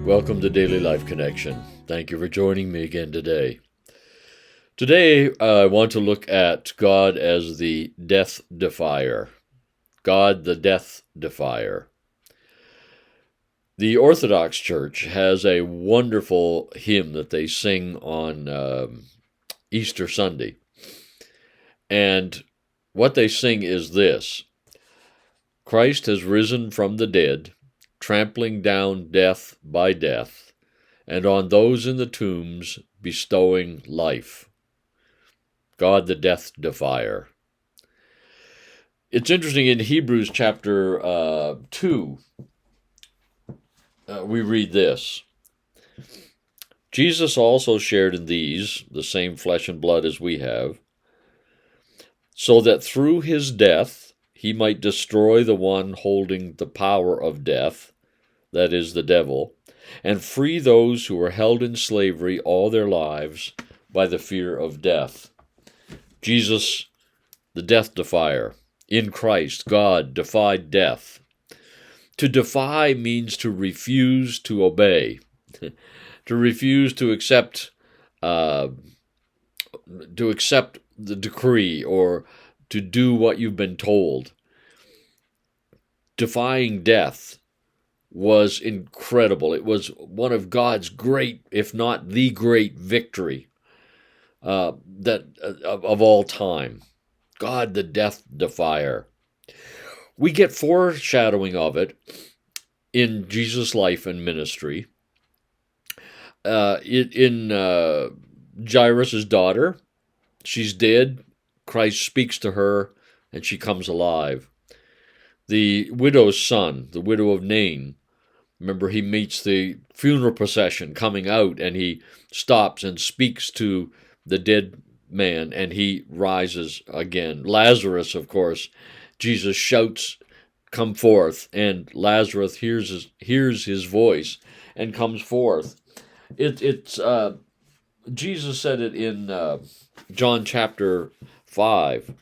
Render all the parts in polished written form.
Welcome to Daily Life Connection. Thank you for joining me again today. Today, I want to look at God as the Death Defier. God, the Death Defier. The Orthodox Church has a wonderful hymn that they sing on Easter Sunday. And what they sing is this: Christ has risen from the dead, trampling down death by death, and on those in the tombs bestowing life. God, the Death Defier. It's interesting, in Hebrews chapter 2, we read this: Jesus also shared in these, the same flesh and blood as we have, so that through his death he might destroy the one holding the power of death, that is, the devil, and free those who were held in slavery all their lives by the fear of death. Jesus, the Death Defier. In Christ, God defied death. To defy means to refuse to obey, to refuse to accept the decree, or to do what you've been told. Defying death was incredible. It was one of God's great, if not the great, victory of all time. God, the Death Defier. We get foreshadowing of it in Jesus' life and ministry. In Jairus' daughter, she's dead. Christ speaks to her, and she comes alive. The widow's son, the widow of Nain, remember, he meets the funeral procession coming out, and he stops and speaks to the dead man, and he rises again. Lazarus, of course, Jesus shouts, "Come forth," and Lazarus hears his voice and comes forth. Jesus said it in John chapter 5.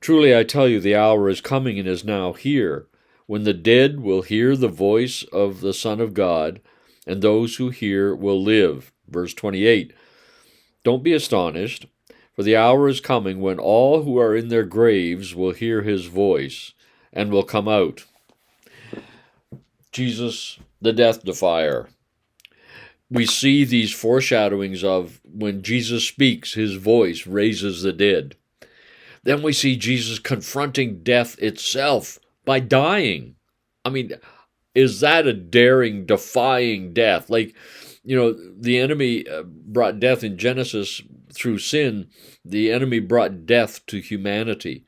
"Truly I tell you, the hour is coming and is now here, when the dead will hear the voice of the Son of God, and those who hear will live." Verse 28. Don't be astonished, for the hour is coming when all who are in their graves will hear his voice and will come out. Jesus, the Death Defier. We see these foreshadowings of when Jesus speaks, his voice raises the dead. Then we see Jesus confronting death itself by dying. I mean, is that a daring, defying death? Like, the enemy brought death in Genesis through sin. The enemy brought death to humanity.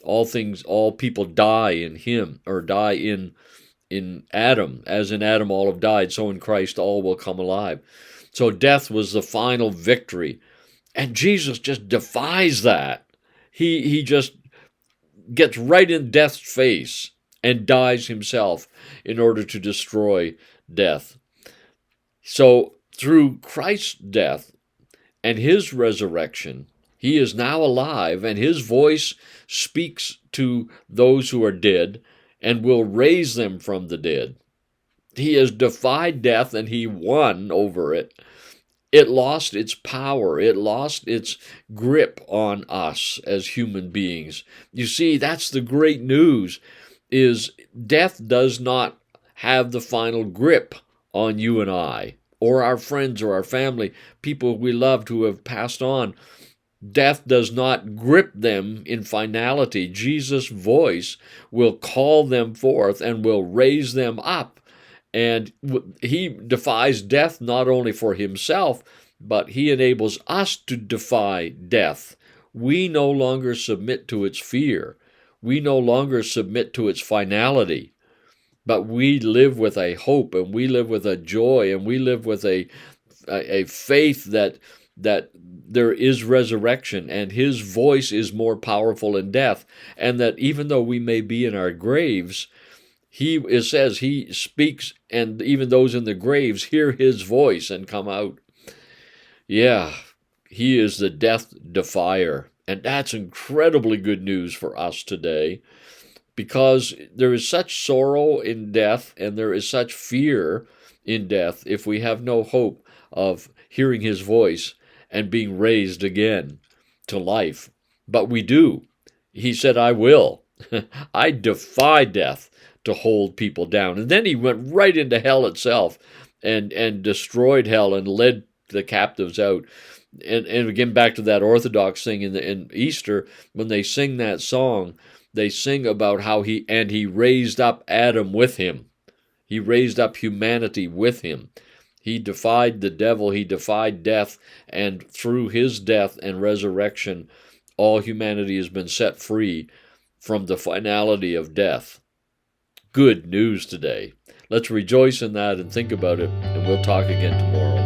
All people die in him, or die in Adam. As in Adam all have died, so in Christ all will come alive. So death was the final victory. And Jesus just defies that. He just gets right in death's face and dies himself in order to destroy death. So through Christ's death and his resurrection, he is now alive, and his voice speaks to those who are dead and will raise them from the dead. He has defied death, and he won over it. It lost its power. It lost its grip on us as human beings. You see, that's the great news, is death does not have the final grip on you and I, or our friends or our family, people we loved who have passed on. Death does not grip them in finality. Jesus' voice will call them forth and will raise them up. And he defies death not only for himself, but he enables us to defy death. We no longer submit to its fear. We no longer submit to its finality. But we live with a hope, and we live with a joy, and we live with a faith that there is resurrection, and his voice is more powerful than death, and that even though we may be in our graves, it says he speaks, and even those in the graves hear his voice and come out. Yeah, he is the Death Defier, And that's incredibly good news for us today, because there is such sorrow in death and there is such fear in death if we have no hope of hearing his voice and being raised again to life. But we do. He said, I will. I defy death to hold people down. And then he went right into hell itself and destroyed hell and led the captives out. And again, back to that Orthodox thing in Easter, when they sing that song, they sing about how he raised up Adam with him. He raised up humanity with him. He defied the devil, he defied death, and through his death and resurrection, all humanity has been set free from the finality of death. Good news today. Let's rejoice in that and think about it, and we'll talk again tomorrow.